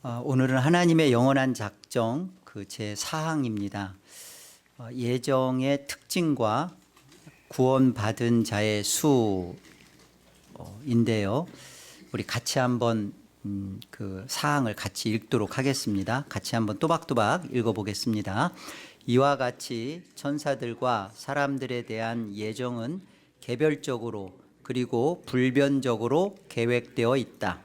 오늘은 하나님의 영원한 작정 제 4항입니다. 예정의 특징과 구원받은 자의 수인데요. 우리 같이 한번 그 사항을 같이 읽도록 하겠습니다. 같이 한번 또박또박 읽어보겠습니다. 이와 같이 천사들과 사람들에 대한 예정은 개별적으로 그리고 불변적으로 계획되어 있다.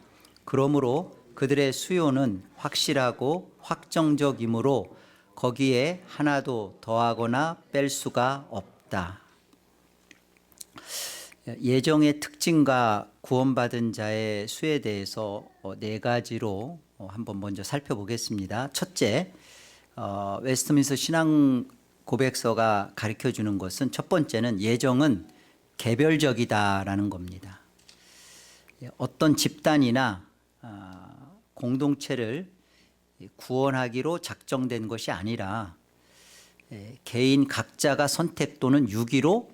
그러므로 그들의 수요는 확실하고 확정적이므로 거기에 하나도 더하거나 뺄 수가 없다. 예정의 특징과 구원받은 자의 수에 대해서 네 가지로 한번 먼저 살펴보겠습니다. 첫째, 웨스트민스터 신앙 고백서가 가르쳐주는 것은 첫 번째는 예정은 개별적이다라는 겁니다. 어떤 집단이나 공동체를 구원하기로 작정된 것이 아니라 개인 각자가 선택 또는 유기로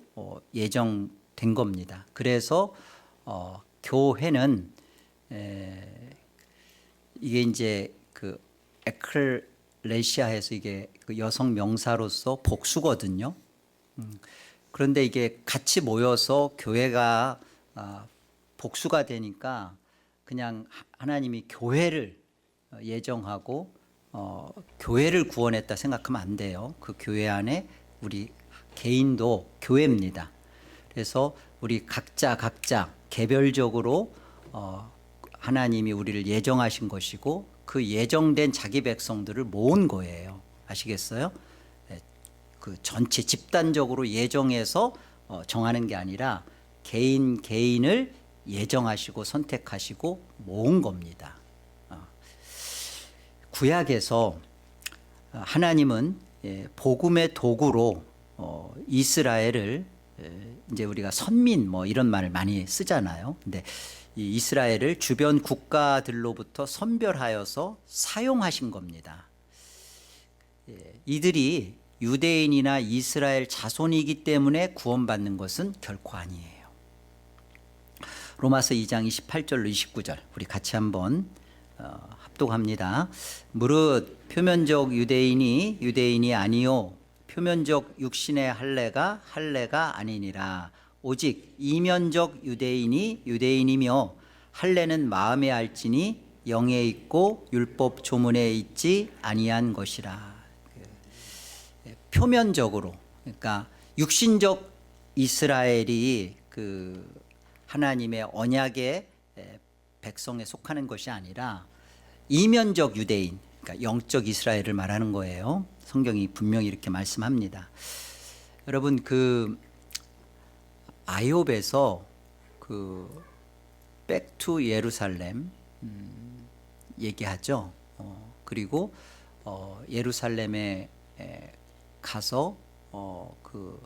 예정된 겁니다. 그래서 교회는 이게 이제 그 에클레시아에서 이게 그 여성 명사로서 복수거든요. 그런데 이게 같이 모여서 교회가 복수가 되니까 그냥 하나님이 교회를 예정하고 교회를 구원했다 생각하면 안 돼요. 그 교회 안에 우리 개인도 교회입니다. 그래서 우리 각자 개별적으로 하나님이 우리를 예정하신 것이고 그 예정된 자기 백성들을 모은 거예요. 아시겠어요? 그 전체 집단적으로 예정해서 정하는 게 아니라 개인을 예정하시고 선택하시고 모은 겁니다. 구약에서 하나님은 복음의 도구로 이스라엘을 이제 우리가 선민 이런 말을 많이 쓰잖아요. 근데 이 이스라엘을 주변 국가들로부터 선별하여서 사용하신 겁니다. 이들이 유대인이나 이스라엘 자손이기 때문에 구원받는 것은 결코 아니에요. 로마서 2장 28절로 29절 우리 같이 한번 합독합니다. 무릇 표면적 유대인이 아니요 표면적 육신의 할례가 아니니라. 오직 이면적 유대인이며 할례는 마음에 알지니 영에 있고 율법 조문에 있지 아니한 것이라. 표면적으로, 그러니까 육신적 이스라엘이 그 하나님의 언약의 백성에 속하는 것이 아니라 이면적 유대인, 그러니까 영적 이스라엘을 말하는 거예요. 성경이 분명히 이렇게 말씀합니다. 여러분, 그 아이옵에서 그 백투 예루살렘 얘기하죠. 그리고 예루살렘에 가서 그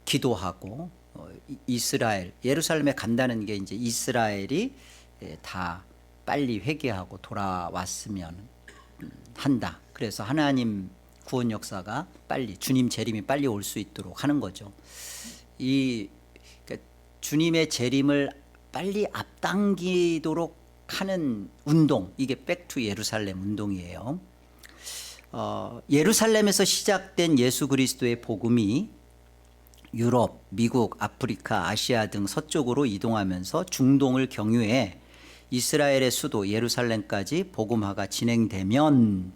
기도하고 이스라엘 예루살렘에 간다는 게 이제 이스라엘이 다 빨리 회개하고 돌아왔으면 한다. 그래서 하나님 구원 역사가 빨리 주님 재림이 빨리 올 수 있도록 하는 거죠. 그러니까 주님의 재림을 빨리 앞당기도록 하는 운동, 이게 백투 예루살렘 운동이에요. 예루살렘에서 시작된 예수 그리스도의 복음이 유럽, 미국, 아프리카, 아시아 등 서쪽으로 이동하면서 중동을 경유해 이스라엘의 수도 예루살렘까지 복음화가 진행되면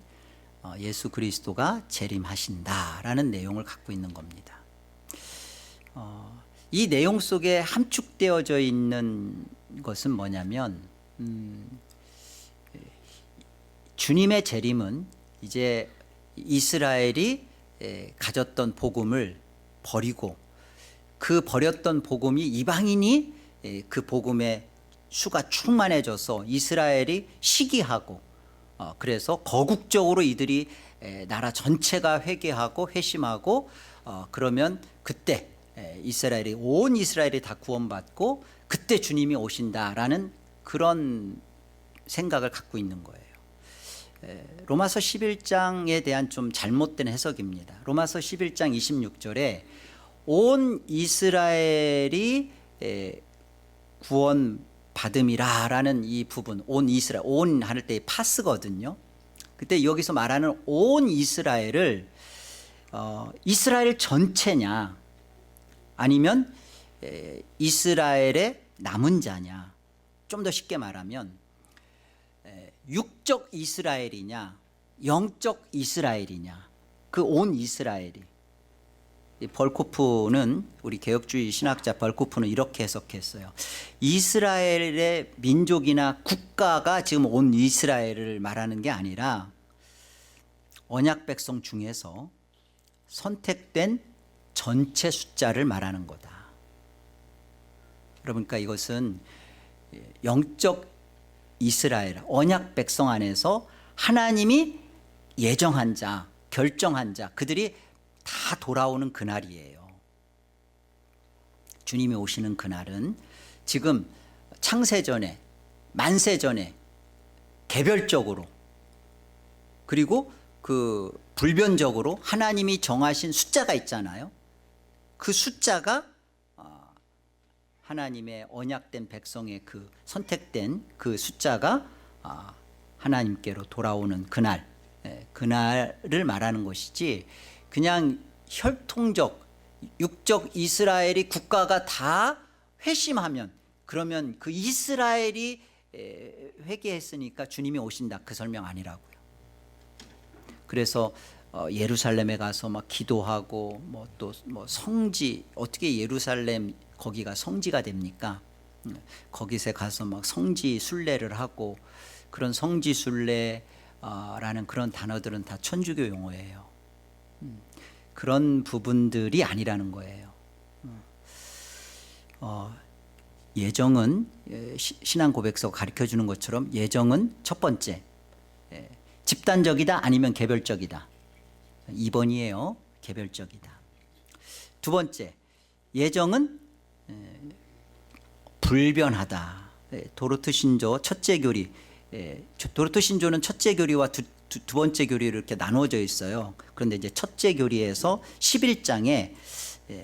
예수 그리스도가 재림하신다라는 내용을 갖고 있는 겁니다. 이 내용 속에 함축되어져 있는 것은 뭐냐면 주님의 재림은 이제 이스라엘이 가졌던 복음을 버리고 그 버렸던 복음이 이방인이 그 복음의 수가 충만해져서 이스라엘이 시기하고 그래서 거국적으로 이들이 나라 전체가 회개하고 회심하고 그러면 그때 온 이스라엘이 다 구원받고 그때 주님이 오신다라는 그런 생각을 갖고 있는 거예요. 로마서 11장에 대한 좀 잘못된 해석입니다. 로마서 11장 26절에 온 이스라엘이 구원 받음이라라는 이 부분, 온 이스라엘, 온 할 때 파스거든요. 그때 여기서 말하는 온 이스라엘을 이스라엘 전체냐 아니면 이스라엘의 남은 자냐, 좀 더 쉽게 말하면 육적 이스라엘이냐 영적 이스라엘이냐, 그 온 이스라엘이. 벌코프는, 우리 개혁주의 신학자 벌코프는 이렇게 해석했어요. 이스라엘의 민족이나 국가가 지금 온 이스라엘을 말하는 게 아니라 언약 백성 중에서 선택된 전체 숫자를 말하는 거다. 그러니까 이것은 영적 이스라엘, 언약 백성 안에서 하나님이 예정한 자, 결정한 자, 그들이 다 돌아오는 그날이에요. 주님이 오시는 그날은 지금 창세전에, 만세전에 개별적으로, 그리고 그 불변적으로 하나님이 정하신 숫자가 있잖아요. 그 숫자가 하나님의 언약된 백성의 그 선택된 그 숫자가 하나님께로 돌아오는 그날, 그날을 말하는 것이지, 그냥 혈통적 육적 이스라엘이 국가가 다 회심하면, 그러면 그 이스라엘이 회개했으니까 주님이 오신다, 그 설명 아니라고요. 그래서 예루살렘에 가서 막 기도하고 또 성지, 어떻게 예루살렘 거기가 성지가 됩니까? 거기서 가서 막 성지 순례를 하고, 그런 성지 순례라는 그런 단어들은 다 천주교 용어예요. 그런 부분들이 아니라는 거예요. 예정은, 신앙 고백서 가르쳐 주는 것처럼 예정은 첫 번째, 집단적이다 아니면 개별적이다. 2번이에요. 개별적이다. 두 번째, 예정은 불변하다. 도르트 신조 첫째 교리, 도르트 신조는 첫째 교리와 두 번째 교리로 이렇게 나누어져 있어요. 그런데 이제 첫째 교리에서 11장에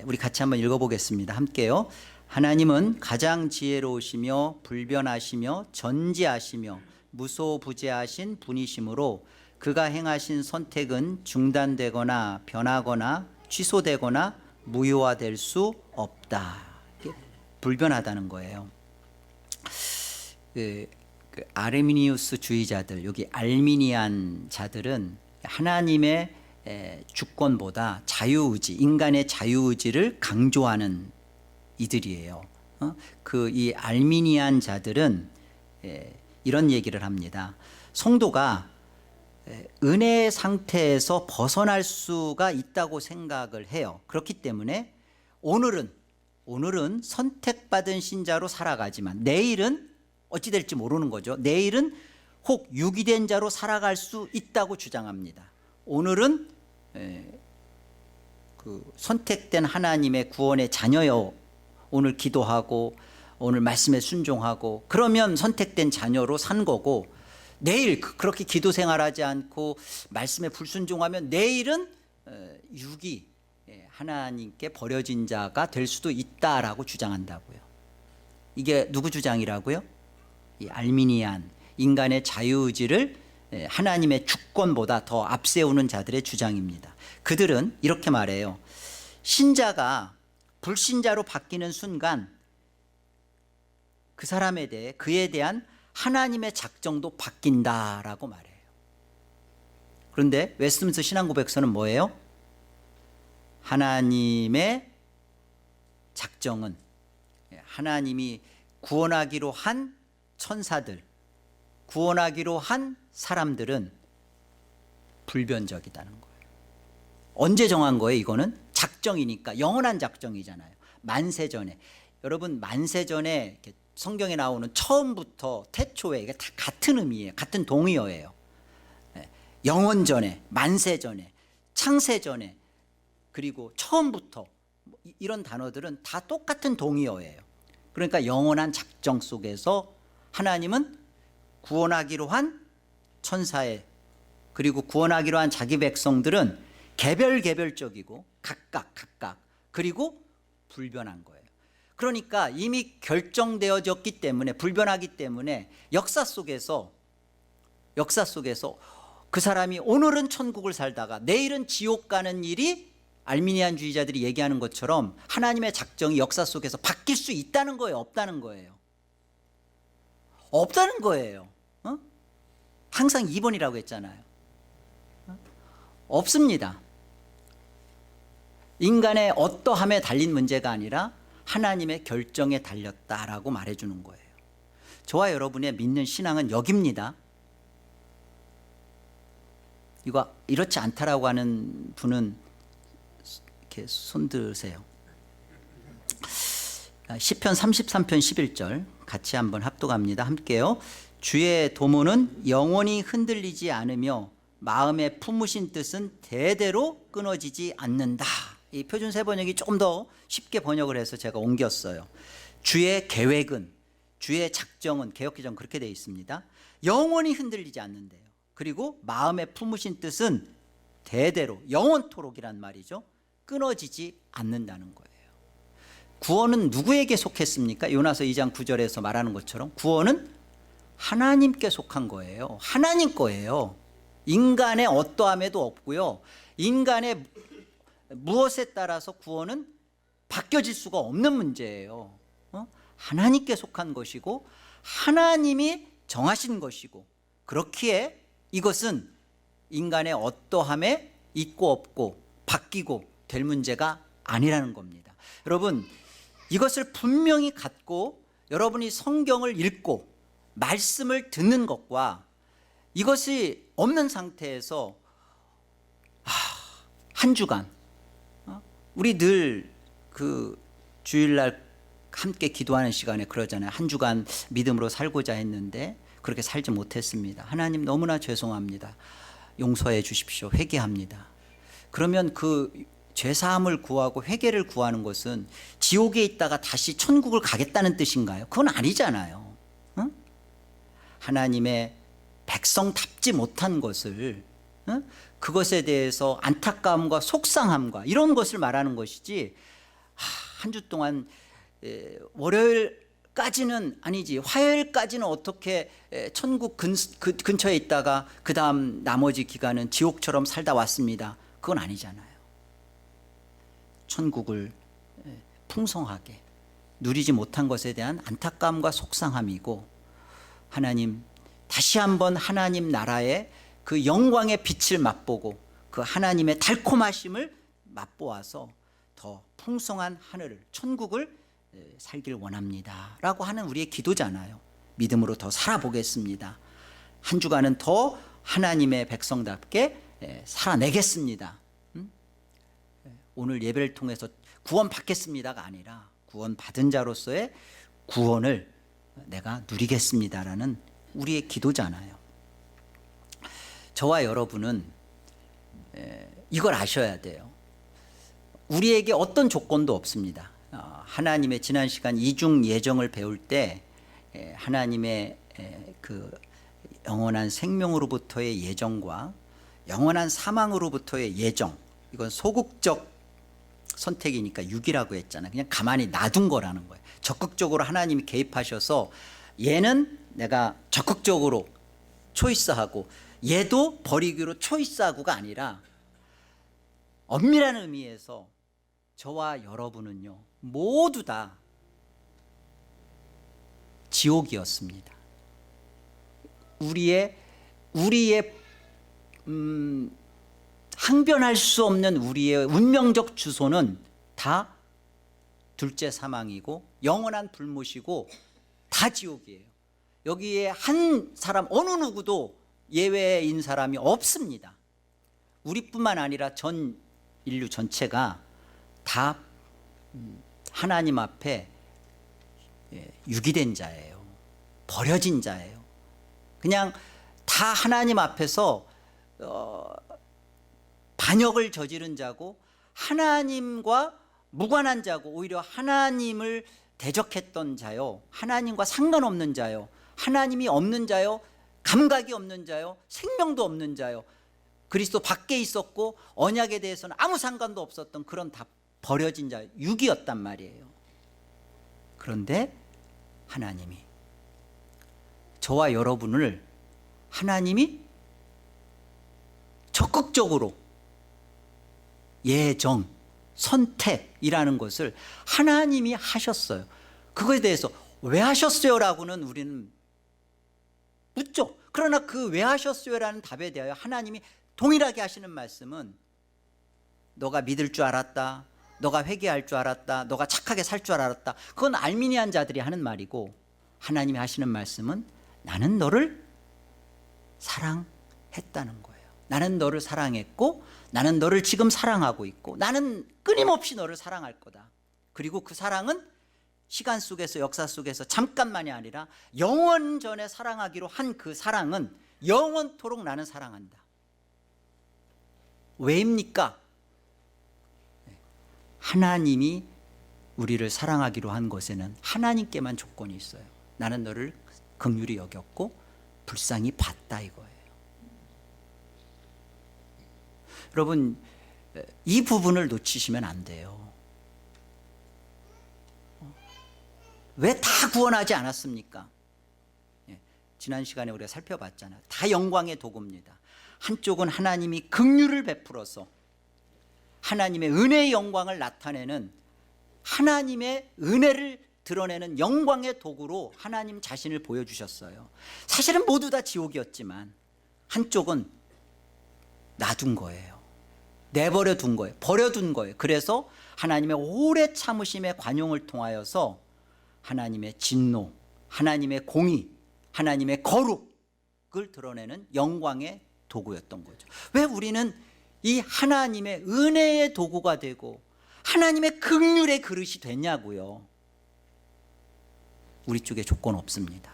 우리 같이 한번 읽어보겠습니다. 함께요. 하나님은 가장 지혜로우시며 불변하시며 전지하시며 무소부재하신 분이시므로 그가 행하신 선택은 중단되거나 변하거나 취소되거나 무효화될 수 없다. 불변하다는 거예요. 그 아르미니우스 주의자들, 여기 알미니안 자들은 하나님의 주권보다 자유의지, 인간의 자유의지를 강조하는 이들이에요. 이 알미니안 자들은 이런 얘기를 합니다. 성도가 은혜의 상태에서 벗어날 수가 있다고 생각을 해요. 그렇기 때문에 오늘은 선택받은 신자로 살아가지만 내일은 어찌 될지 모르는 거죠. 내일은 혹 유기된 자로 살아갈 수 있다고 주장합니다. 오늘은 그 선택된 하나님의 구원의 자녀여, 오늘 기도하고 오늘 말씀에 순종하고 그러면 선택된 자녀로 산 거고, 내일 그렇게 기도 생활하지 않고 말씀에 불순종하면 내일은 유기, 하나님께 버려진 자가 될 수도 있다라고 주장한다고요. 이게 누구 주장이라고요? 이 알미니안, 인간의 자유의지를 하나님의 주권보다 더 앞세우는 자들의 주장입니다. 그들은 이렇게 말해요. 신자가 불신자로 바뀌는 순간 그 사람에 대해, 그에 대한 하나님의 작정도 바뀐다라고 말해요. 그런데 웨스트민스터 신앙고백서는 뭐예요? 하나님의 작정은, 하나님이 구원하기로 한 천사들, 구원하기로 한 사람들은 불변적이다는 거예요. 언제 정한 거예요? 이거는 작정이니까, 영원한 작정이잖아요. 만세전에, 여러분 만세전에 성경에 나오는 처음부터 태초에, 이게 다 같은 의미예요. 같은 동의어예요. 영원전에, 만세전에, 창세전에, 그리고 처음부터, 이런 단어들은 다 똑같은 동의어예요. 그러니까 영원한 작정 속에서 하나님은 구원하기로 한 천사의, 그리고 구원하기로 한 자기 백성들은 개별적이고 각각, 그리고 불변한 거예요. 그러니까 이미 결정되어졌기 때문에, 불변하기 때문에 역사 속에서 그 사람이 오늘은 천국을 살다가 내일은 지옥 가는 일이 알미니안주의자들이 얘기하는 것처럼 하나님의 작정이 역사 속에서 바뀔 수 있다는 거예요, 없다는 거예요? 없다는 거예요. 항상 2번이라고 했잖아요. 없습니다. 인간의 어떠함에 달린 문제가 아니라 하나님의 결정에 달렸다라고 말해주는 거예요. 저와 여러분의 믿는 신앙은 여기입니다. 이거 이렇지 않다라고 하는 분은 이렇게 손 드세요. 시편 33편 11절 같이 한번 합독합니다. 함께요. 주의 도모는 영원히 흔들리지 않으며 마음에 품으신 뜻은 대대로 끊어지지 않는다. 이 표준세 번역이 조금 더 쉽게 번역을 해서 제가 옮겼어요. 주의 계획은, 주의 작정은, 개역개정 그렇게 되어 있습니다. 영원히 흔들리지 않는데요. 그리고 마음에 품으신 뜻은 대대로, 영원토록이란 말이죠, 끊어지지 않는다는 거예요. 구원은 누구에게 속했습니까? 요나서 2장 9절에서 말하는 것처럼 구원은 하나님께 속한 거예요. 하나님 거예요. 인간의 어떠함에도 없고요, 인간의 무엇에 따라서 구원은 바뀌어질 수가 없는 문제예요. 하나님께 속한 것이고 하나님이 정하신 것이고, 그렇기에 이것은 인간의 어떠함에 있고 없고 바뀌고 될 문제가 아니라는 겁니다. 여러분, 이것을 분명히 갖고 여러분이 성경을 읽고 말씀을 듣는 것과 이것이 없는 상태에서 한 주간, 우리 늘 그 주일날 함께 기도하는 시간에 그러잖아요. 한 주간 믿음으로 살고자 했는데 그렇게 살지 못했습니다. 하나님 너무나 죄송합니다. 용서해 주십시오. 회개합니다. 그러면 그 죄사함을 구하고 회개를 구하는 것은 지옥에 있다가 다시 천국을 가겠다는 뜻인가요? 그건 아니잖아요. 하나님의 백성답지 못한 것을, 그것에 대해서 안타까움과 속상함과 이런 것을 말하는 것이지, 한 주 동안 월요일까지는 아니지 화요일까지는 어떻게 천국 근처에 있다가 그 다음 나머지 기간은 지옥처럼 살다 왔습니다. 그건 아니잖아요. 천국을 풍성하게 누리지 못한 것에 대한 안타까움과 속상함이고, 하나님 다시 한번 하나님 나라의 그 영광의 빛을 맛보고 그 하나님의 달콤하심을 맛보아서 더 풍성한 하늘을, 천국을 살길 원합니다 라고 하는 우리의 기도잖아요. 믿음으로 더 살아보겠습니다. 한 주간은 더 하나님의 백성답게 살아내겠습니다. 오늘 예배를 통해서 구원 받겠습니다가 아니라 구원 받은 자로서의 구원을 내가 누리겠습니다라는 우리의 기도잖아요. 저와 여러분은 이걸 아셔야 돼요. 우리에게 어떤 조건도 없습니다. 하나님의, 지난 시간 이중 예정을 배울 때 하나님의 그 영원한 생명으로부터의 예정과 영원한 사망으로부터의 예정, 이건 소극적 선택이니까 육이라고 했잖아요. 그냥 가만히 놔둔 거라는 거예요. 적극적으로 하나님이 개입하셔서 얘는 내가 적극적으로 초이스하고 얘도 버리기로 초이스하고가 아니라, 엄밀한 의미에서 저와 여러분은요 모두 다 지옥이었습니다. 우리의 항변할 수 없는 우리의 운명적 주소는 다 둘째 사망이고 영원한 불못이고 다 지옥이에요. 여기에 한 사람 어느 누구도 예외인 사람이 없습니다. 우리뿐만 아니라 전 인류 전체가 다 하나님 앞에 유기된 자예요. 버려진 자예요. 그냥 다 하나님 앞에서 반역을 저지른 자고 하나님과 무관한 자고 오히려 하나님을 대적했던 자요, 하나님과 상관없는 자요, 하나님이 없는 자요, 감각이 없는 자요, 생명도 없는 자요, 그리스도 밖에 있었고 언약에 대해서는 아무 상관도 없었던 그런 다 버려진 자, 육이었단 말이에요. 그런데 하나님이 저와 여러분을 하나님이 적극적으로 예정, 선택이라는 것을 하나님이 하셨어요. 그거에 대해서 왜 하셨어요? 라고는 우리는 묻죠. 그러나 그 왜 하셨어요? 라는 답에 대하여 하나님이 동일하게 하시는 말씀은 너가 믿을 줄 알았다, 너가 회개할 줄 알았다, 너가 착하게 살 줄 알았다. 그건 알미니안 자들이 하는 말이고, 하나님이 하시는 말씀은 나는 너를 사랑했다는 거예요. 나는 너를 사랑했고, 나는 너를 지금 사랑하고 있고, 나는 끊임없이 너를 사랑할 거다. 그리고 그 사랑은 시간 속에서, 역사 속에서 잠깐만이 아니라 영원전에 사랑하기로 한 그 사랑은 영원토록 나는 사랑한다. 왜입니까? 하나님이 우리를 사랑하기로 한 것에는 하나님께만 조건이 있어요. 나는 너를 긍휼히 여겼고 불쌍히 봤다, 이거예요. 여러분, 이 부분을 놓치시면 안 돼요. 왜 다 구원하지 않았습니까? 지난 시간에 우리가 살펴봤잖아요. 다 영광의 도구입니다. 한쪽은 하나님이 긍휼을 베풀어서 하나님의 은혜의 영광을 나타내는, 하나님의 은혜를 드러내는 영광의 도구로 하나님 자신을 보여주셨어요. 사실은 모두 다 지옥이었지만 한쪽은 놔둔 거예요. 내버려 둔 거예요. 버려둔 거예요. 그래서 하나님의 오래 참으심의 관용을 통하여서 하나님의 진노, 하나님의 공의, 하나님의 거룩을 드러내는 영광의 도구였던 거죠. 왜 우리는 이 하나님의 은혜의 도구가 되고 하나님의 긍휼의 그릇이 됐냐고요. 우리 쪽에 조건 없습니다.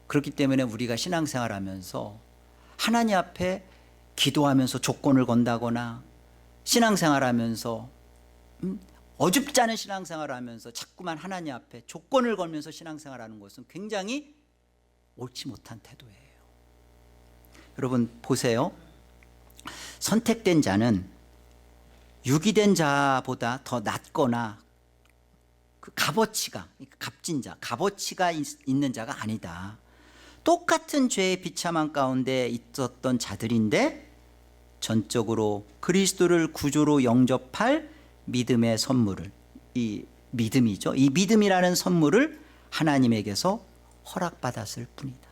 그렇기 때문에 우리가 신앙생활하면서 하나님 앞에 기도하면서 조건을 건다거나, 신앙생활하면서 어줍지 않은 신앙생활하면서 자꾸만 하나님 앞에 조건을 걸면서 신앙생활하는 것은 굉장히 옳지 못한 태도예요. 여러분 보세요. 선택된 자는 유기된 자보다 더 낫거나 그 값어치가, 값진 자, 값어치가 있는 자가 아니다. 똑같은 죄의 비참한 가운데 있었던 자들인데 전적으로 그리스도를 구주로 영접할 믿음의 선물을, 이 믿음이죠. 이 믿음이라는 선물을 하나님에게서 허락받았을 뿐이다.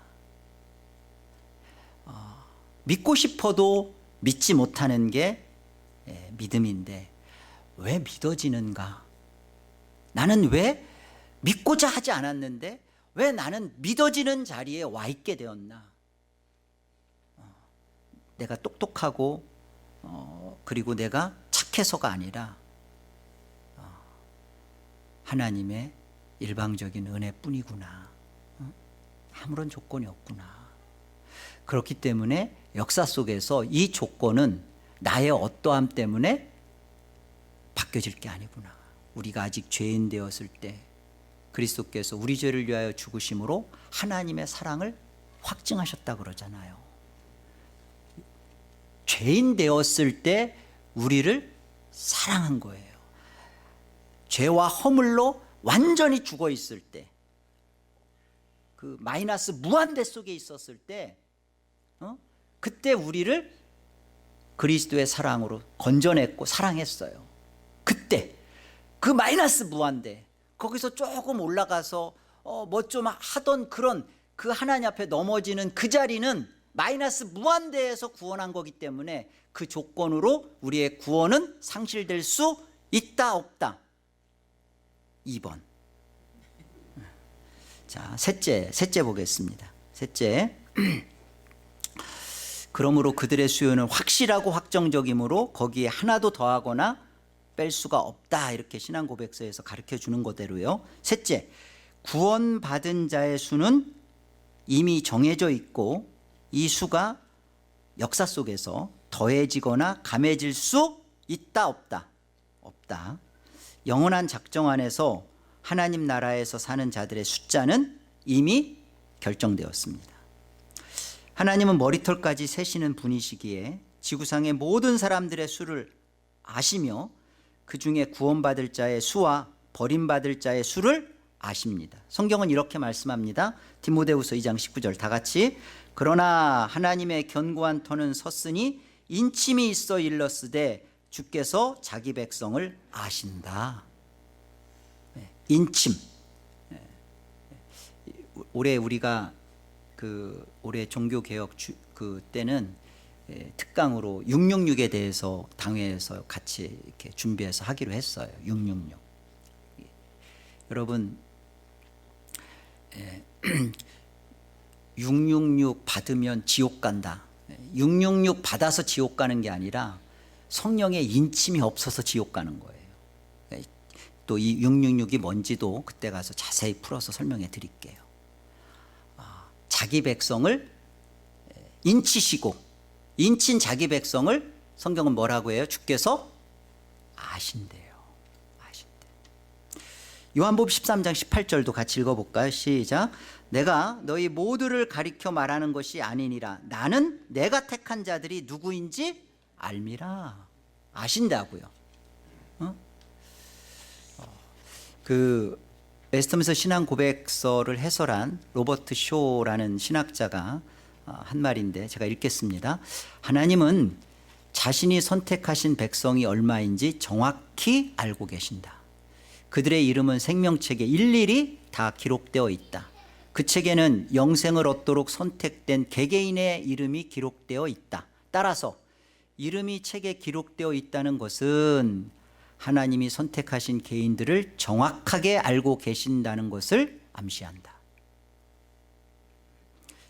믿고 싶어도 믿지 못하는 게 믿음인데 왜 믿어지는가? 나는 왜 믿고자 하지 않았는데 왜 나는 믿어지는 자리에 와 있게 되었나? 내가 똑똑하고 그리고 내가 착해서가 아니라 하나님의 일방적인 은혜뿐이구나. 아무런 조건이 없구나. 그렇기 때문에 역사 속에서 이 조건은 나의 어떠함 때문에 바뀌어질 게 아니구나. 우리가 아직 죄인 되었을 때 그리스도께서 우리 죄를 위하여 죽으심으로 하나님의 사랑을 확증하셨다 그러잖아요. 죄인 되었을 때 우리를 사랑한 거예요. 죄와 허물로 완전히 죽어 있을 때, 그 마이너스 무한대 속에 있었을 때, 그때 우리를 그리스도의 사랑으로 건져냈고 사랑했어요. 그때 그 마이너스 무한대, 거기서 조금 올라가서 뭐 좀 하던 그런 그 하나님 앞에 넘어지는 그 자리는 마이너스 무한대에서 구원한 거기 때문에 그 조건으로 우리의 구원은 상실될 수 있다 없다. 2번. 자, 셋째 보겠습니다. 셋째. 그러므로 그들의 수요는 확실하고 확정적이므로 거기에 하나도 더하거나 뺄 수가 없다. 이렇게 신앙고백서에서 가르쳐 주는 거대로요. 셋째, 구원받은 자의 수는 이미 정해져 있고 이 수가 역사 속에서 더해지거나 감해질 수 있다 없다. 없다. 영원한 작정 안에서 하나님 나라에서 사는 자들의 숫자는 이미 결정되었습니다. 하나님은 머리털까지 세시는 분이시기에 지구상의 모든 사람들의 수를 아시며 그 중에 구원받을 자의 수와 버림받을 자의 수를 아십니다. 성경은 이렇게 말씀합니다. 디모데후서 2장 19절 다 같이 그러나 하나님의 견고한 터는 섰으니 인침이 있어 일렀으되 주께서 자기 백성을 아신다. 인침. 올해 우리가 올해 종교개혁 때는 특강으로 666에 대해서 당회에서 같이 이렇게 준비해서 하기로 했어요. 666. 여러분 666 받으면 지옥 간다. 666 받아서 지옥 가는 게 아니라 성령의 인침이 없어서 지옥 가는 거예요. 또 이 666이 뭔지도 그때 가서 자세히 풀어서 설명해 드릴게요. 자기 백성을 인치시고 인친 자기 백성을 성경은 뭐라고 해요? 주께서 아신대요. 요한복음 13장 18절도 같이 읽어볼까요? 시작. 내가 너희 모두를 가리켜 말하는 것이 아니니라. 나는 내가 택한 자들이 누구인지 알미라. 아신다고요. 웨스트민스터 신앙 고백서를 해설한 로버트 쇼라는 신학자가 한 말인데 제가 읽겠습니다. 하나님은 자신이 선택하신 백성이 얼마인지 정확히 알고 계신다. 그들의 이름은 생명책에 일일이 다 기록되어 있다. 그 책에는 영생을 얻도록 선택된 개개인의 이름이 기록되어 있다. 따라서 이름이 책에 기록되어 있다는 것은 하나님이 선택하신 개인들을 정확하게 알고 계신다는 것을 암시한다.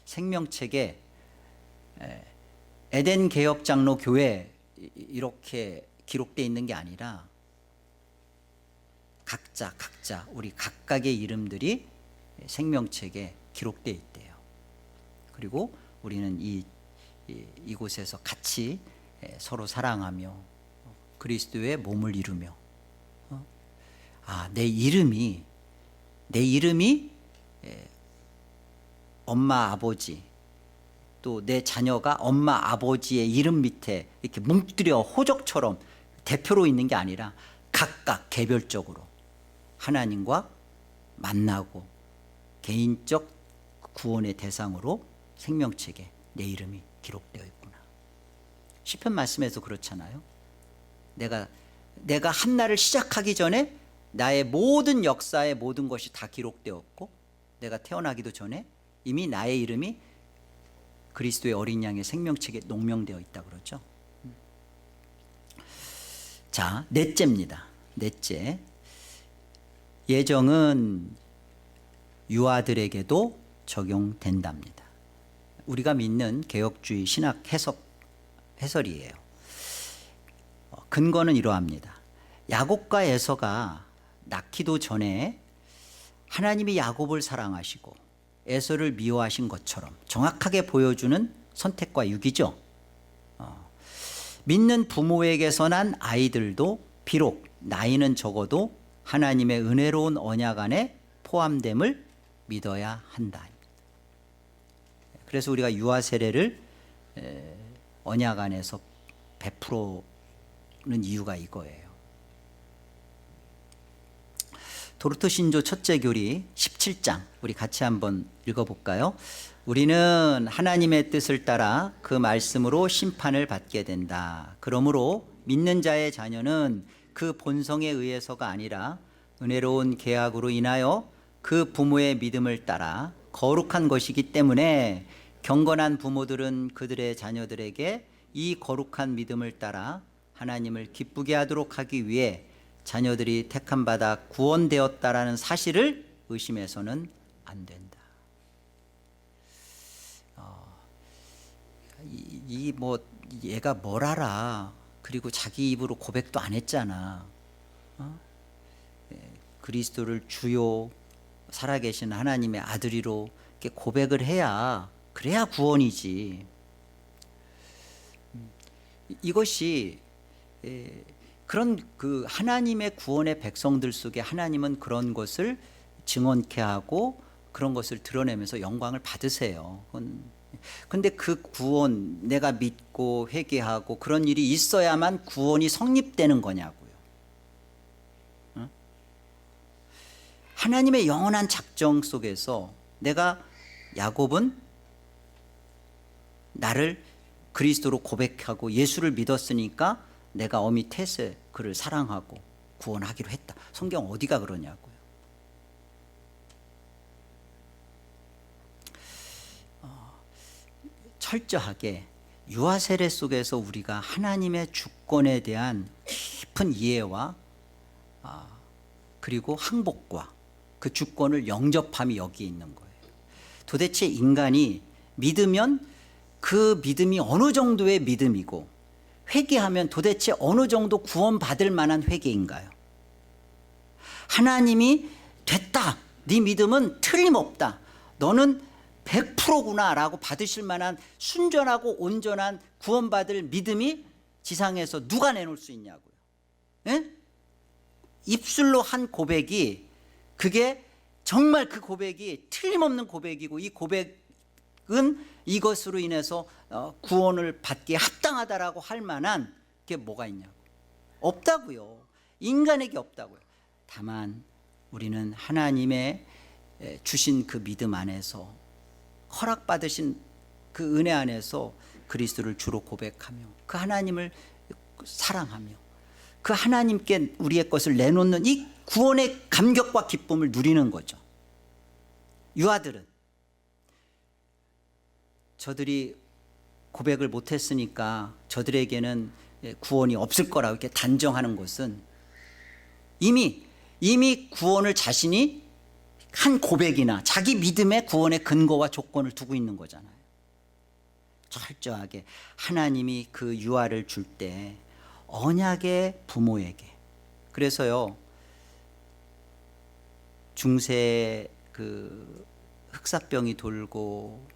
생명책에 에덴 개혁장로 교회 이렇게 기록되어 있는 게 아니라 각자 우리 각각의 이름들이 생명책에 기록되어 있대요. 그리고 우리는 이곳에서 같이 서로 사랑하며 그리스도의 몸을 이루며 내 이름이 엄마 아버지 또 내 자녀가 엄마 아버지의 이름 밑에 이렇게 뭉뜨려 호적처럼 대표로 있는 게 아니라 각각 개별적으로 하나님과 만나고 개인적 구원의 대상으로 생명책에 내 이름이 기록되어 있구나. 시편 말씀에서 그렇잖아요. 내가 한 날을 시작하기 전에 나의 모든 역사의 모든 것이 다 기록되었고 내가 태어나기도 전에 이미 나의 이름이 그리스도의 어린 양의 생명책에 농명되어 있다 그러죠. 자, 넷째입니다. 넷째. 예정은 유아들에게도 적용된답니다. 우리가 믿는 개혁주의 신학 해설이에요. 근거는 이러합니다. 야곱과 에서가 낳기도 전에 하나님이 야곱을 사랑하시고 에서를 미워하신 것처럼 정확하게 보여주는 선택과 유기죠. 믿는 부모에게서 난 아이들도 비록 나이는 적어도 하나님의 은혜로운 언약 안에 포함됨을 믿어야 한다. 그래서 우리가 유아 세례를 언약 안에서 베풀어는 이유가 이거예요. 도르트 신조 첫째 교리 17장 우리 같이 한번 읽어볼까요? 우리는 하나님의 뜻을 따라 그 말씀으로 심판을 받게 된다. 그러므로 믿는 자의 자녀는 그 본성에 의해서가 아니라 은혜로운 계약으로 인하여 그 부모의 믿음을 따라 거룩한 것이기 때문에 경건한 부모들은 그들의 자녀들에게 이 거룩한 믿음을 따라 하나님을 기쁘게 하도록 하기 위해 자녀들이 택함받아 구원되었다라는 사실을 의심해서는 안 된다. 얘가 뭘 알아? 그리고 자기 입으로 고백도 안 했잖아. 그리스도를 주요 살아계신 하나님의 아들이로 이렇게 고백을 해야 그래야 구원이지. 이것이 그런 그 하나님의 구원의 백성들 속에 하나님은 그런 것을 증언케 하고 그런 것을 드러내면서 영광을 받으세요. 근데 그 구원 내가 믿고 회개하고 그런 일이 있어야만 구원이 성립되는 거냐고요. 하나님의 영원한 작정 속에서 내가 야곱은 나를 그리스도로 고백하고 예수를 믿었으니까 내가 어미 태세 그를 사랑하고 구원하기로 했다. 성경 어디가 그러냐고요. 철저하게 유아 세례 속에서 우리가 하나님의 주권에 대한 깊은 이해와 그리고 항복과 그 주권을 영접함이 여기에 있는 거예요. 도대체 인간이 믿으면 그 믿음이 어느 정도의 믿음이고 회개하면 도대체 어느 정도 구원받을 만한 회개인가요? 하나님이 됐다, 네 믿음은 틀림없다, 너는 100%구나 라고 받으실 만한 순전하고 온전한 구원받을 믿음이 지상에서 누가 내놓을 수 있냐고요. 예? 입술로 한 고백이 그게 정말 그 고백이 틀림없는 고백이고 이 고백은 이것으로 인해서 구원을 받기에 합당하다라고 할 만한 게 뭐가 있냐고. 없다고요. 인간에게 없다고요. 다만 우리는 하나님의 주신 그 믿음 안에서 허락받으신 그 은혜 안에서 그리스도를 주로 고백하며 그 하나님을 사랑하며 그 하나님께 우리의 것을 내놓는 이 구원의 감격과 기쁨을 누리는 거죠. 유아들은 저들이 고백을 못했으니까 저들에게는 구원이 없을 거라고 이렇게 단정하는 것은 이미 구원을 자신이 한 고백이나 자기 믿음의 구원의 근거와 조건을 두고 있는 거잖아요. 철저하게 하나님이 그 유아를 줄 때 언약의 부모에게, 그래서요 중세 그 흑사병이 돌고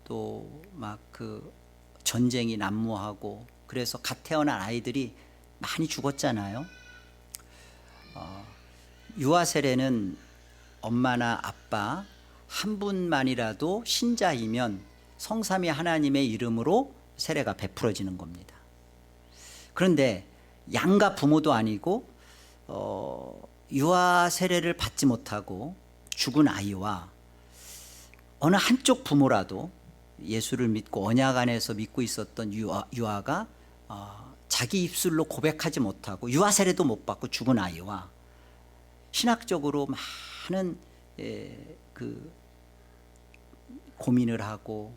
또 막 그 전쟁이 난무하고 그래서 갓 태어난 아이들이 많이 죽었잖아요. 유아 세례는 엄마나 아빠 한 분만이라도 신자이면 성삼위 하나님의 이름으로 세례가 베풀어지는 겁니다. 그런데 양가 부모도 아니고 유아 세례를 받지 못하고 죽은 아이와 어느 한쪽 부모라도 예수를 믿고 언약 안에서 믿고 있었던 유아가 자기 입술로 고백하지 못하고 유아 세례도 못 받고 죽은 아이와 신학적으로 많은 그 고민을 하고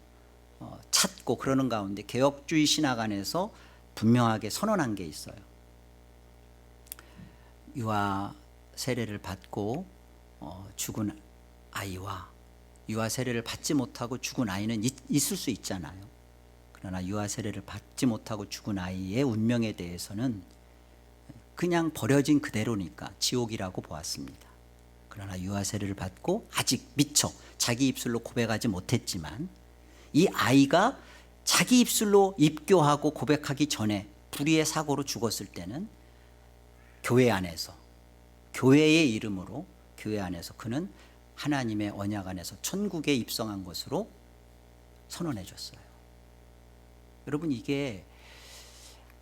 찾고 그러는 가운데 개혁주의 신학 안에서 분명하게 선언한 게 있어요. 유아 세례를 받고 죽은 아이와 유아 세례를 받지 못하고 죽은 아이는 있을 수 있잖아요. 그러나 유아 세례를 받지 못하고 죽은 아이의 운명에 대해서는 그냥 버려진 그대로니까 지옥이라고 보았습니다. 그러나 유아 세례를 받고 아직 미처 자기 입술로 고백하지 못했지만 이 아이가 자기 입술로 입교하고 고백하기 전에 불의의 사고로 죽었을 때는 교회 안에서 교회의 이름으로 교회 안에서 그는 하나님의 언약 안에서 천국에 입성한 것으로 선언해 줬어요. 여러분, 이게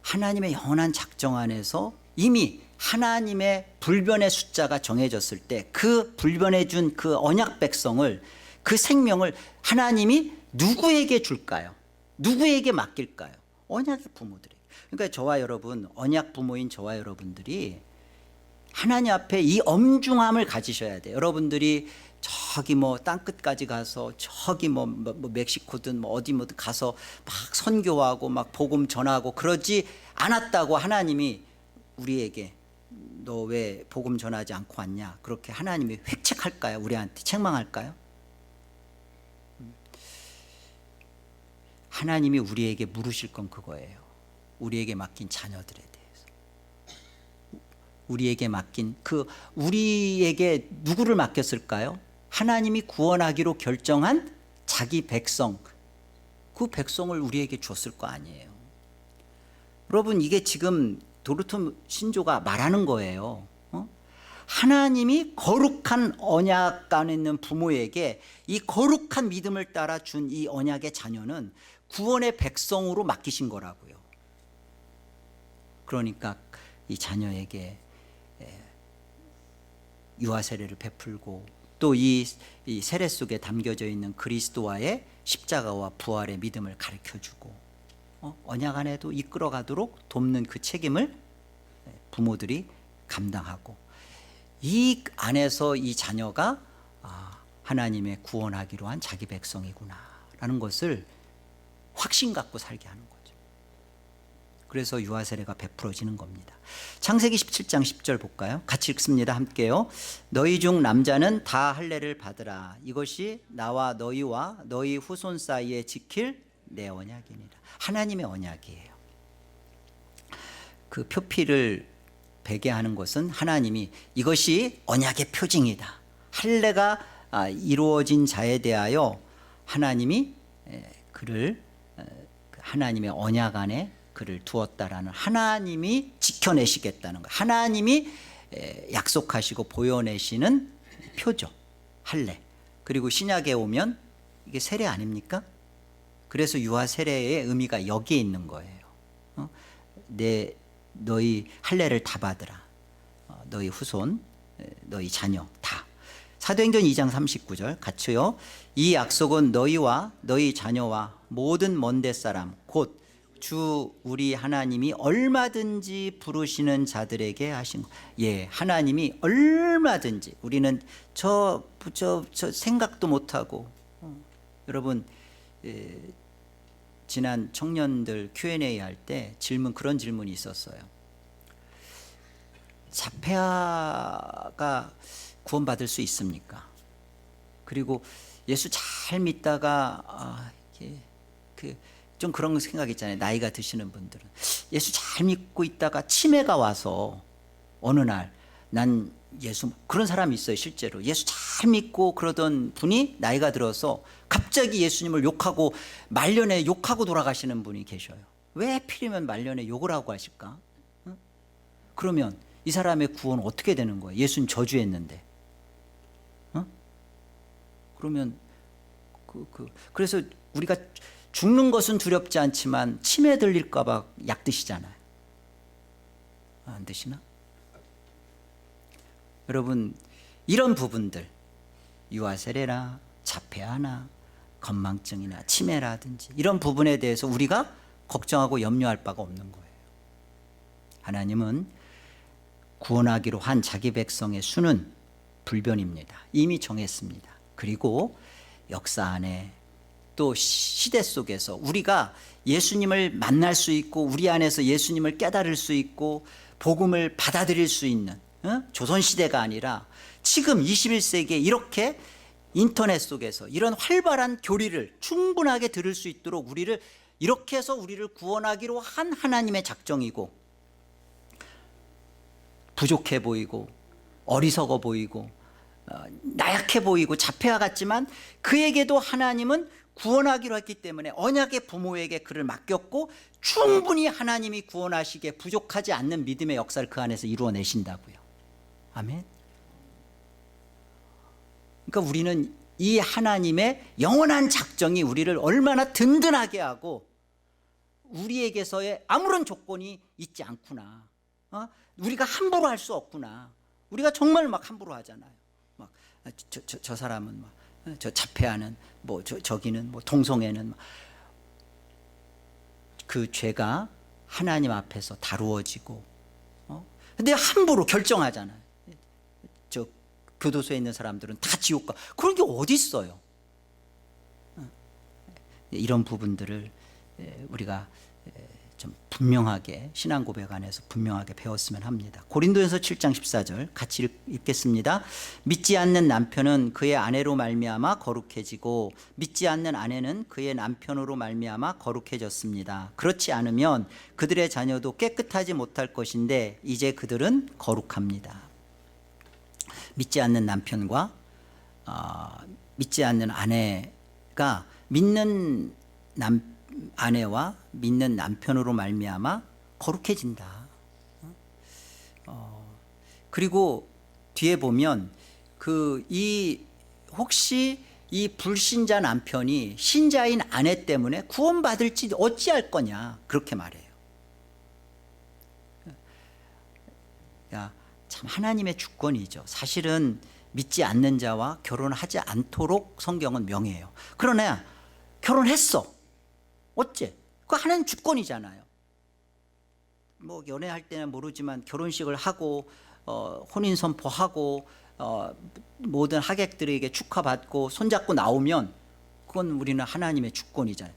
하나님의 영원한 작정 안에서 이미 하나님의 불변의 숫자가 정해졌을 때 그 불변해 준 그 언약 백성을, 그 생명을 하나님이 누구에게 줄까요? 누구에게 맡길까요? 언약의 부모들에게. 그러니까 저와 여러분, 언약 부모인 저와 여러분들이 하나님 앞에 이 엄중함을 가지셔야 돼요. 여러분들이 저기 뭐 땅끝까지 가서 저기 뭐 멕시코든 뭐 어디 뭐든 가서 막 선교하고 막 복음 전하고 그러지 않았다고 하나님이 우리에게 너 왜 복음 전하지 않고 왔냐 그렇게 하나님이 획책할까요? 우리한테 책망할까요? 하나님이 우리에게 물으실 건 그거예요. 우리에게 맡긴 자녀들에 대해서. 우리에게 맡긴 우리에게 누구를 맡겼을까요? 하나님이 구원하기로 결정한 자기 백성, 그 백성을 우리에게 줬을 거 아니에요. 여러분, 이게 지금 도르트 신조가 말하는 거예요. 하나님이 거룩한 언약 안에 있는 부모에게 이 거룩한 믿음을 따라 준 이 언약의 자녀는 구원의 백성으로 맡기신 거라고요. 그러니까 이 자녀에게 유아 세례를 베풀고 또 이 세례 속에 담겨져 있는 그리스도와의 십자가와 부활의 믿음을 가르쳐주고 언약 안에도 이끌어가도록 돕는 그 책임을 부모들이 감당하고, 이 안에서 이 자녀가 하나님의 구원하기로 한 자기 백성이구나 라는 것을 확신 갖고 살게 하는 거죠. 그래서 유아 세례가 베풀어지는 겁니다. 창세기 17장 10절 볼까요? 같이 읽습니다. 함께요. 너희 중 남자는 다 할례를 받으라. 이것이 나와 너희와 너희 후손 사이에 지킬 내 언약이니라. 하나님의 언약이에요. 그 표피를 베게 하는 것은 하나님이 이것이 언약의 표징이다. 할례가 이루어진 자에 대하여 하나님이 그를 하나님의 언약 안에 그를 두었다라는, 하나님이 지켜내시겠다는 것, 하나님이 약속하시고 보여내시는 표죠. 할례. 그리고 신약에 오면 이게 세례 아닙니까? 그래서 유아 세례의 의미가 여기에 있는 거예요. 너희 할례를 다 받으라. 너희 후손, 너희 자녀 다. 사도행전 2장 39절 같이요. 이 약속은 너희와 너희 자녀와 모든 먼데 사람 곧 주 우리 하나님이 얼마든지 부르시는 자들에게 하신 것. 예, 하나님이 얼마든지, 우리는 저 생각도 못하고 여러분 지난 청년들 Q&A 할 때 그런 질문이 있었어요. 자폐아가 구원받을 수 있습니까? 그리고 예수 잘 믿다가 좀 그런 생각 있잖아요. 나이가 드시는 분들은 예수 잘 믿고 있다가 치매가 와서 어느 날 난 예수, 그런 사람이 있어요. 실제로 예수 잘 믿고 그러던 분이 나이가 들어서 갑자기 예수님을 욕하고 말년에 욕하고 돌아가시는 분이 계셔요. 왜 하필이면 말년에 욕을 하고 하실까? 그러면 이 사람의 구원 어떻게 되는 거예요? 예수님 저주했는데. 그러면 그래서 우리가 죽는 것은 두렵지 않지만 치매 들릴까 봐 약 드시잖아요. 안 드시나? 여러분, 이런 부분들, 유아 세례나 자폐아나 건망증이나 치매라든지 이런 부분에 대해서 우리가 걱정하고 염려할 바가 없는 거예요. 하나님은 구원하기로 한 자기 백성의 수는 불변입니다. 이미 정했습니다. 그리고 역사 안에 또 시대 속에서 우리가 예수님을 만날 수 있고 우리 안에서 예수님을 깨달을 수 있고 복음을 받아들일 수 있는 조선시대가 아니라 지금 21세기에 이렇게 인터넷 속에서 이런 활발한 교리를 충분하게 들을 수 있도록 우리를 이렇게 해서 우리를 구원하기로 한 하나님의 작정이고, 부족해 보이고 어리석어 보이고 나약해 보이고 자폐아 같지만 그에게도 하나님은 구원하기로 했기 때문에 언약의 부모에게 그를 맡겼고 충분히 하나님이 구원하시기에 부족하지 않는 믿음의 역사를 그 안에서 이루어내신다고요. 아멘. 그러니까 우리는 이 하나님의 영원한 작정이 우리를 얼마나 든든하게 하고 우리에게서의 아무런 조건이 있지 않구나. 우리가 함부로 할 수 없구나. 우리가 정말 막 함부로 하잖아요. 막 저 사람은 막 저 자폐아는 뭐 저기는 뭐 동성애는 그 죄가 하나님 앞에서 다루어지고 근데 함부로 결정하잖아요. 저 교도소에 있는 사람들은 다 지옥 가. 그런 게 어디 있어요? 이런 부분들을 우리가 좀 분명하게 신앙 고백 안에서 분명하게 배웠으면 합니다. 고린도전서 7장 14절 같이 읽겠습니다. 믿지 않는 남편은 그의 아내로 말미암아 거룩해지고 믿지 않는 아내는 그의 남편으로 말미암아 거룩해졌습니다. 그렇지 않으면 그들의 자녀도 깨끗하지 못할 것인데 이제 그들은 거룩합니다. 믿지 않는 남편과 믿지 않는 아내가 믿는 아내와 믿는 남편으로 말미암아 거룩해진다. 그리고 뒤에 보면 혹시 이 불신자 남편이 신자인 아내 때문에 구원받을지 어찌할 거냐 그렇게 말해요. 야, 참 하나님의 주권이죠. 사실은 믿지 않는 자와 결혼하지 않도록 성경은 명해요. 그러나 결혼했어. 어째? 그거 하나님 주권이잖아요. 뭐 연애할 때는 모르지만 결혼식을 하고 혼인 선포하고 모든 하객들에게 축하받고 손잡고 나오면 그건 우리는 하나님의 주권이잖아요.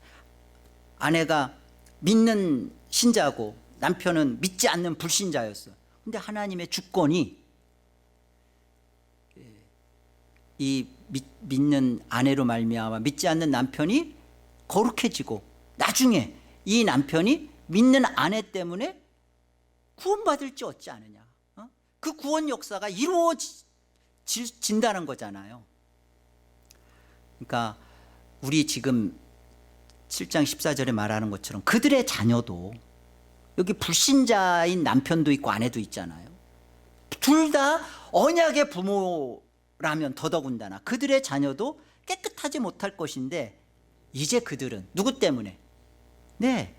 아내가 믿는 신자고 남편은 믿지 않는 불신자였어. 근데 하나님의 주권이 이 믿는 아내로 말미암아 믿지 않는 남편이 거룩해지고 나중에 이 남편이 믿는 아내 때문에 구원받을지 어찌 아느냐. 그 구원 역사가 이루어진다는 거잖아요. 그러니까 우리 지금 7장 14절에 말하는 것처럼 그들의 자녀도, 여기 불신자인 남편도 있고 아내도 있잖아요. 둘 다 언약의 부모라면 더더군다나 그들의 자녀도 깨끗하지 못할 것인데, 이제 그들은 누구 때문에? 네,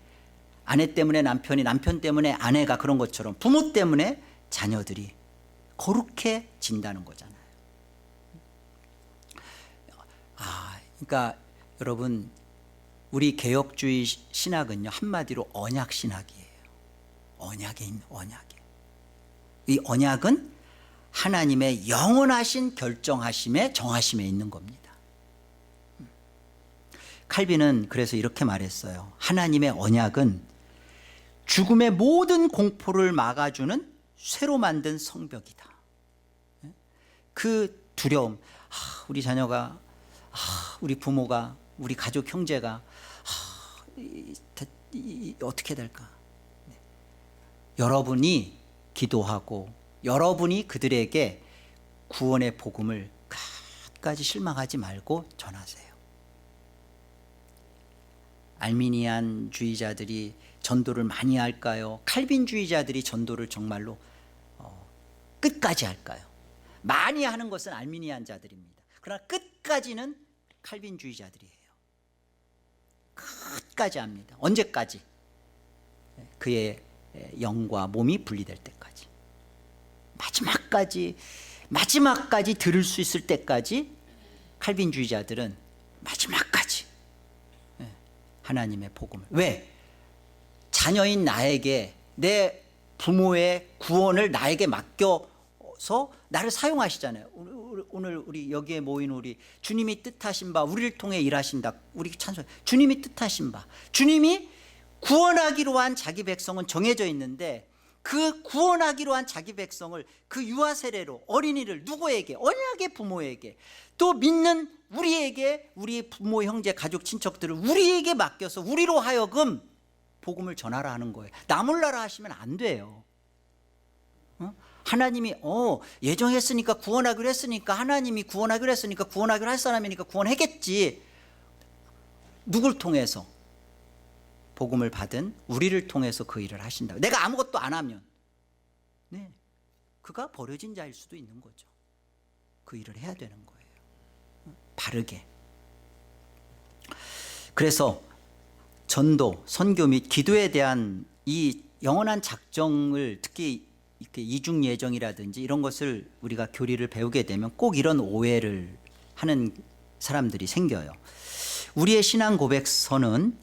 아내 때문에 남편이, 남편 때문에 아내가 그런 것처럼 부모 때문에 자녀들이 거룩해진다는 거잖아요. 그러니까 여러분, 우리 개혁주의 신학은요, 한마디로 언약 신학이에요. 언약에 있는 언약이에요. 이 언약은 하나님의 영원하신 결정하심에, 정하심에 있는 겁니다. 칼빈은 그래서 이렇게 말했어요. 하나님의 언약은 죽음의 모든 공포를 막아주는 새로 만든 성벽이다. 그 두려움, 우리 자녀가, 우리 부모가, 우리 가족 형제가 어떻게 될까? 여러분이 기도하고 여러분이 그들에게 구원의 복음을 끝까지 실망하지 말고 전하세요. 알미니안주의자들이 전도를 많이 할까요? 칼빈주의자들이 전도를 정말로 끝까지 할까요? 많이 하는 것은 알미니안자들입니다. 그러나 끝까지는 칼빈주의자들이에요. 끝까지 합니다. 언제까지? 그의 영과 몸이 분리될 때까지, 마지막까지 들을 수 있을 때까지 칼빈주의자들은 마지막까지 하나님의 복음을. 왜? 자녀인 나에게, 내 부모의 구원을 나에게 맡겨서 나를 사용하시잖아요. 오늘 우리 여기에 모인 우리 주님이 뜻하신 바 우리를 통해 일하신다. 우리 찬송, 주님이 뜻하신 바, 주님이 구원하기로 한 자기 백성은 정해져 있는데, 그 구원하기로 한 자기 백성을 그 유아 세례로, 어린이를 누구에게? 언약의 부모에게, 또 믿는 우리에게, 우리 부모, 형제, 가족, 친척들을 우리에게 맡겨서 우리로 하여금 복음을 전하라 하는 거예요. 나 몰라라 하시면 안 돼요. 하나님이 예정했으니까, 구원하기로 했으니까, 하나님이 구원하기로 했으니까, 구원하기로 할 사람이니까 구원하겠지. 누굴 통해서? 복음을 받은 우리를 통해서 그 일을 하신다. 내가 아무것도 안 하면, 네, 그가 버려진 자일 수도 있는 거죠. 그 일을 해야 되는 거예요. 바르게. 그래서 전도, 선교 및 기도에 대한 이 영원한 작정을, 특히 이중 예정이라든지 이런 것을 우리가 교리를 배우게 되면 꼭 이런 오해를 하는 사람들이 생겨요. 우리의 신앙 고백서는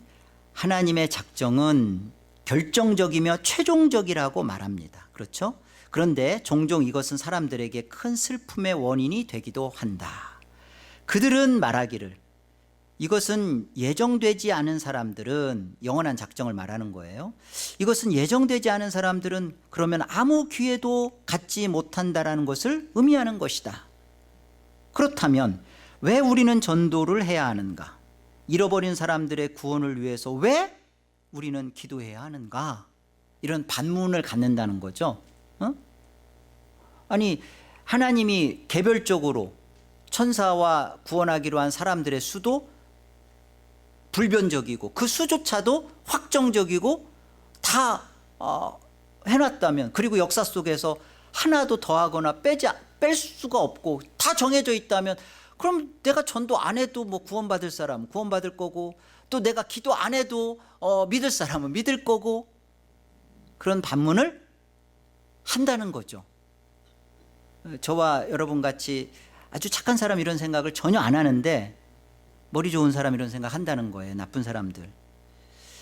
하나님의 작정은 결정적이며 최종적이라고 말합니다. 그렇죠? 그런데 종종 이것은 사람들에게 큰 슬픔의 원인이 되기도 한다. 그들은 말하기를, 이것은 예정되지 않은 사람들은, 영원한 작정을 말하는 거예요. 이것은 예정되지 않은 사람들은 그러면 아무 기회도 갖지 못한다라는 것을 의미하는 것이다. 그렇다면 왜 우리는 전도를 해야 하는가? 잃어버린 사람들의 구원을 위해서 왜 우리는 기도해야 하는가? 이런 반문을 갖는다는 거죠. 아니, 하나님이 개별적으로 천사와 구원하기로 한 사람들의 수도 불변적이고 그 수조차도 확정적이고 다 해놨다면, 그리고 역사 속에서 하나도 더하거나 뺄 수가 없고 다 정해져 있다면, 그럼 내가 전도 안 해도 뭐 구원받을 사람은 구원받을 거고, 또 내가 기도 안 해도 믿을 사람은 믿을 거고, 그런 반문을 한다는 거죠. 저와 여러분 같이 아주 착한 사람 이런 생각을 전혀 안 하는데 머리 좋은 사람 이런 생각 한다는 거예요. 나쁜 사람들.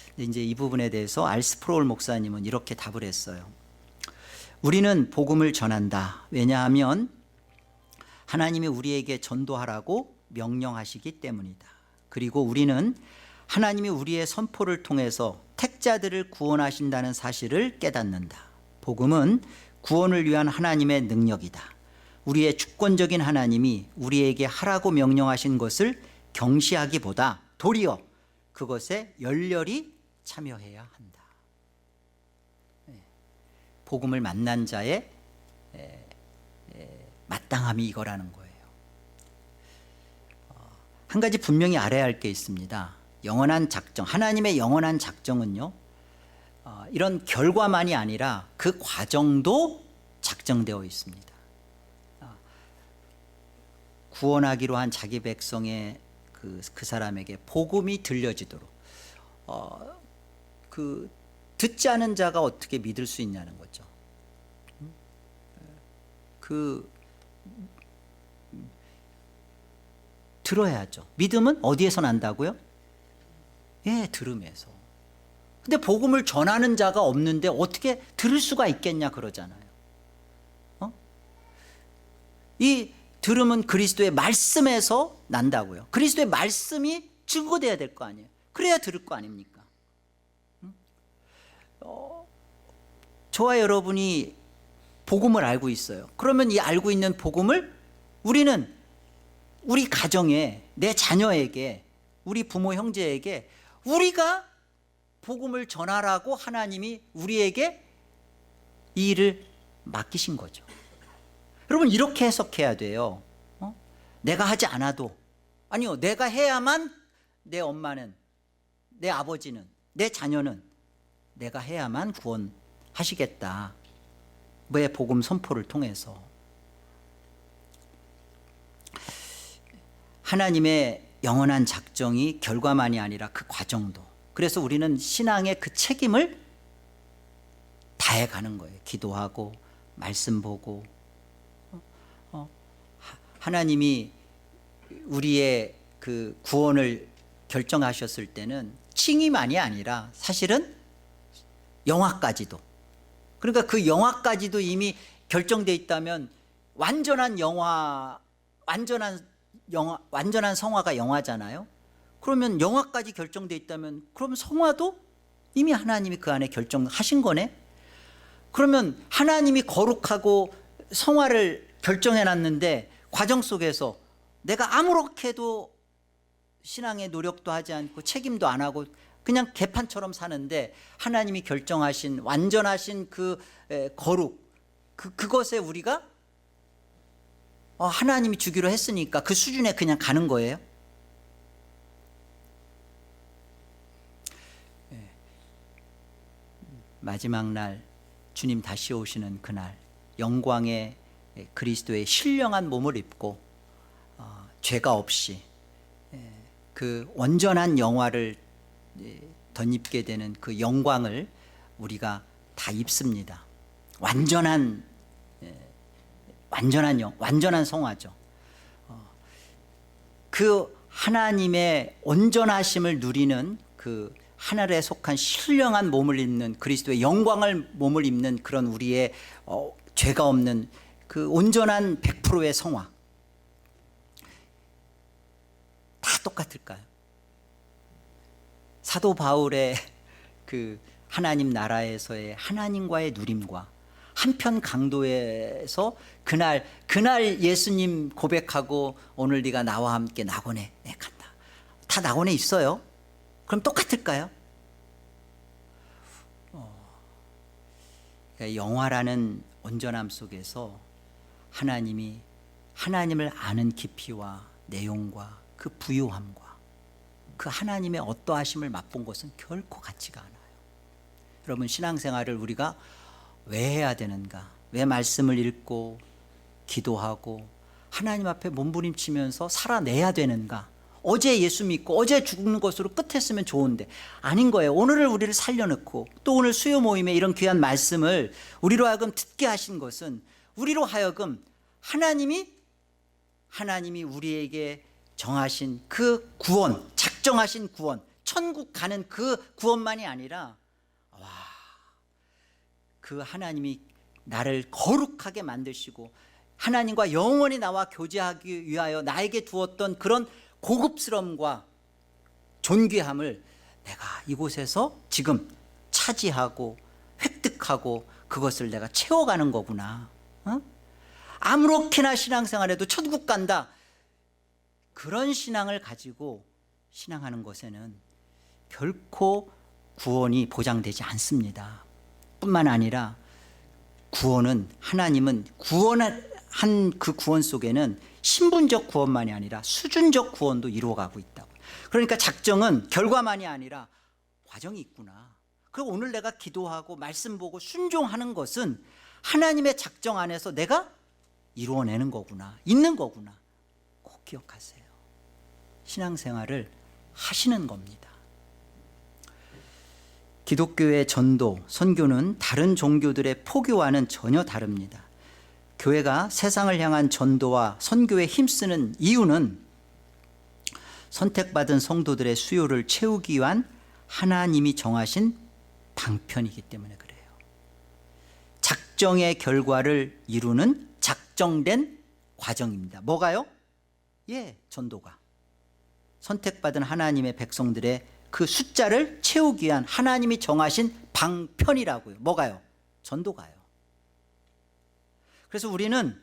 근데 이제 이 부분에 대해서 알스프로울 목사님은 이렇게 답을 했어요. 우리는 복음을 전한다. 왜냐하면 하나님이 우리에게 전도하라고 명령하시기 때문이다. 그리고 우리는 하나님이 우리의 선포를 통해서 택자들을 구원하신다는 사실을 깨닫는다. 복음은 구원을 위한 하나님의 능력이다. 우리의 주권적인 하나님이 우리에게 하라고 명령하신 것을 경시하기보다 도리어 그것에 열렬히 참여해야 한다. 복음을 만난 자의 마땅함이 이거라는 거예요. 한 가지 분명히 알아야 할 게 있습니다. 영원한 작정, 하나님의 영원한 작정은요, 이런 결과만이 아니라 그 과정도 작정되어 있습니다. 구원하기로 한 자기 백성의 그 사람에게 복음이 들려지도록 듣지 않은 자가 어떻게 믿을 수 있냐는 거죠. 들어야죠. 믿음은 어디에서 난다고요? 예, 들음에서. 근데 복음을 전하는 자가 없는데 어떻게 들을 수가 있겠냐 그러잖아요. 이 들음은 그리스도의 말씀에서 난다고요. 그리스도의 말씀이 증거돼야 될 거 아니에요. 그래야 들을 거 아닙니까? 저와 여러분이 복음을 알고 있어요. 그러면 이 알고 있는 복음을 우리는 우리 가정에, 내 자녀에게, 우리 부모 형제에게 우리가 복음을 전하라고 하나님이 우리에게 이 일을 맡기신 거죠. 여러분, 이렇게 해석해야 돼요. 내가 하지 않아도, 아니요, 내가 해야만 내 엄마는, 내 아버지는, 내 자녀는 내가 해야만 구원하시겠다. 왜? 복음 선포를 통해서. 하나님의 영원한 작정이 결과만이 아니라 그 과정도. 그래서 우리는 신앙의 그 책임을 다해가는 거예요. 기도하고 말씀 보고. 하나님이 우리의 그 구원을 결정하셨을 때는 칭의만이 아니라 사실은 영화까지도. 그러니까 그 영화까지도 이미 결정돼 있다면 완전한 성화가 영화잖아요. 그러면 영화까지 결정돼 있다면 그럼 성화도 이미 하나님이 그 안에 결정하신 거네. 그러면 하나님이 거룩하고 성화를 결정해 놨는데 과정 속에서 내가 아무렇게도 신앙의 노력도 하지 않고 책임도 안 하고 그냥 개판처럼 사는데 하나님이 결정하신 완전하신 그 거룩, 그것에 우리가 하나님이 주기로 했으니까 그 수준에 그냥 가는 거예요. 마지막 날 주님 다시 오시는 그날 영광의 그리스도의 신령한 몸을 입고 죄가 없이 그 온전한 영화를 덧입게 되는 그 영광을 우리가 다 입습니다. 완전한 성화죠. 그 하나님의 온전하심을 누리는 그 하늘에 속한 신령한 몸을 입는 그리스도의 영광을 몸을 입는 그런 우리의 죄가 없는 그 온전한 100%의 성화, 다 똑같을까요? 사도 바울의 그 하나님 나라에서의 하나님과의 누림과 한편 강도에서 그날 예수님 고백하고 오늘 네가 나와 함께 낙원에 간다. 다 낙원에 있어요. 그럼 똑같을까요? 그러니까 영화라는 온전함 속에서 하나님을 아는 깊이와 내용과 그 부유함과 그 하나님의 어떠하심을 맛본 것은 결코 같지가 않아요. 여러분, 신앙생활을 우리가 왜 해야 되는가? 왜 말씀을 읽고 기도하고 하나님 앞에 몸부림치면서 살아내야 되는가? 어제 예수 믿고 어제 죽는 것으로 끝했으면 좋은데 아닌 거예요. 오늘을 우리를 살려놓고 또 오늘 수요 모임에 이런 귀한 말씀을 우리로 하여금 듣게 하신 것은 우리로 하여금 하나님이 우리에게 정하신 그 구원, 작정하신 구원, 천국 가는 그 구원만이 아니라 그 하나님이 나를 거룩하게 만드시고 하나님과 영원히 나와 교제하기 위하여 나에게 두었던 그런 고급스러움과 존귀함을 내가 이곳에서 지금 차지하고 획득하고 그것을 내가 채워가는 거구나. 아무렇게나 신앙생활해도 천국 간다, 그런 신앙을 가지고 신앙하는 것에는 결코 구원이 보장되지 않습니다. 뿐만 아니라 하나님은 구원한 그 구원 속에는 신분적 구원만이 아니라 수준적 구원도 이루어가고 있다고. 그러니까 작정은 결과만이 아니라 과정이 있구나. 그리고 오늘 내가 기도하고 말씀 보고 순종하는 것은 하나님의 작정 안에서 내가 이루어내는 거구나, 있는 거구나. 꼭 기억하세요. 신앙생활을 하시는 겁니다. 기독교의 전도, 선교는 다른 종교들의 포교와는 전혀 다릅니다. 교회가 세상을 향한 전도와 선교에 힘쓰는 이유는 선택받은 성도들의 수요를 채우기 위한 하나님이 정하신 방편이기 때문에 그래요. 작정의 결과를 이루는 작정된 과정입니다. 뭐가요? 전도가. 선택받은 하나님의 백성들의 그 숫자를 채우기 위한 하나님이 정하신 방편이라고요. 뭐가요? 전도가요. 그래서 우리는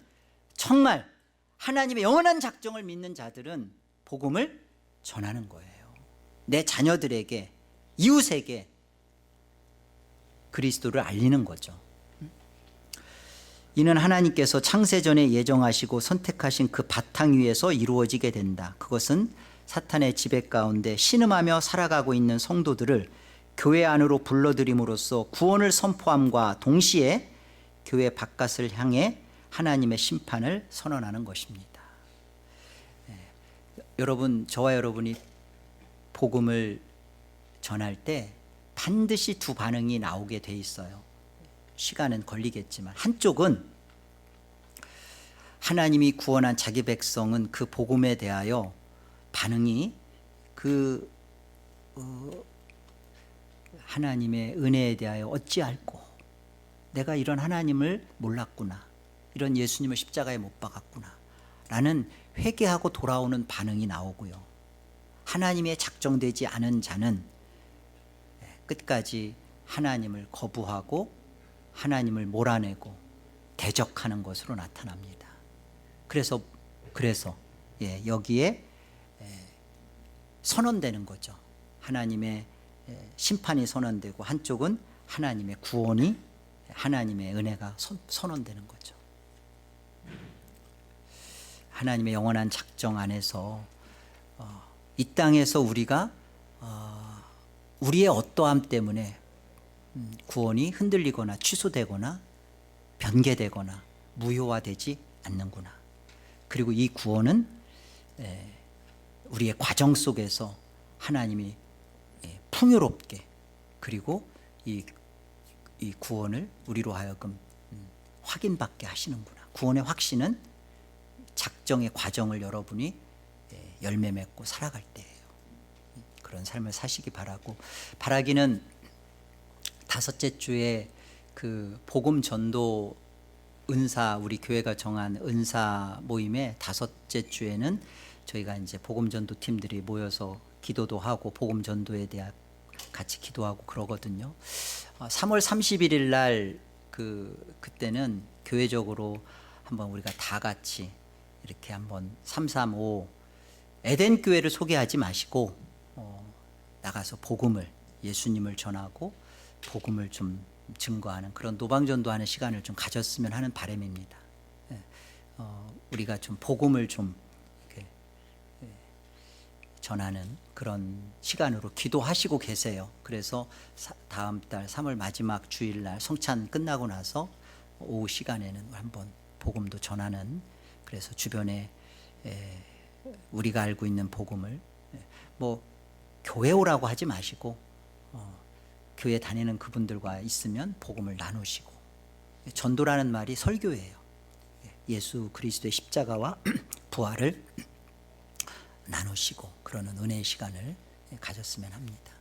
정말 하나님의 영원한 작정을 믿는 자들은 복음을 전하는 거예요. 내 자녀들에게, 이웃에게 그리스도를 알리는 거죠. 이는 하나님께서 창세전에 예정하시고 선택하신 그 바탕 위에서 이루어지게 된다. 그것은 사탄의 지배 가운데 신음하며 살아가고 있는 성도들을 교회 안으로 불러들임으로써 구원을 선포함과 동시에 교회 바깥을 향해 하나님의 심판을 선언하는 것입니다. 여러분, 저와 여러분이 복음을 전할 때 반드시 두 반응이 나오게 돼 있어요. 시간은 걸리겠지만, 한쪽은 하나님이 구원한 자기 백성은 그 복음에 대하여 반응이 하나님의 은혜에 대하여 어찌할꼬, 내가 이런 하나님을 몰랐구나, 이런 예수님을 십자가에 못 박았구나 라는 회개하고 돌아오는 반응이 나오고요. 하나님의 작정되지 않은 자는 끝까지 하나님을 거부하고 하나님을 몰아내고 대적하는 것으로 나타납니다. 그래서 여기에 선언되는 거죠. 하나님의 심판이 선언되고 한쪽은 하나님의 구원이, 하나님의 은혜가 선언되는 거죠. 하나님의 영원한 작정 안에서 이 땅에서 우리가 우리의 어떠함 때문에 구원이 흔들리거나 취소되거나 변개되거나 무효화되지 않는구나. 그리고 이 구원은 우리의 과정 속에서 하나님이 풍요롭게, 그리고 이 구원을 우리로 하여금 확인받게 하시는구나. 구원의 확신은 작정의 과정을 여러분이 열매 맺고 살아갈 때예요. 그런 삶을 사시기 바라고, 바라기는 다섯째 주에 그 복음 전도 은사, 우리 교회가 정한 은사 모임의 다섯째 주에는 저희가 이제 복음 전도 팀들이 모여서 기도도 하고 복음 전도에 대한 같이 기도하고 그러거든요. 3월 31일 날 그때는 교회적으로 한번 우리가 다 같이 이렇게 한번 335 에덴 교회를 소개하지 마시고 나가서 복음을, 예수님을 전하고 복음을 좀 증거하는 그런 노방전도하는 시간을 좀 가졌으면 하는 바람입니다. 우리가 좀 복음을 좀 이렇게 전하는 그런 시간으로 기도하시고 계세요. 그래서 다음 달 3월 마지막 주일날 성찬 끝나고 나서 오후 시간에는 한번 복음도 전하는, 그래서 주변에 우리가 알고 있는 복음을 뭐 교회 오라고 하지 마시고 교회 다니는 그분들과 있으면 복음을 나누시고, 전도라는 말이 설교예요. 예수 그리스도의 십자가와 부활을 나누시고 그러는 은혜의 시간을 가졌으면 합니다.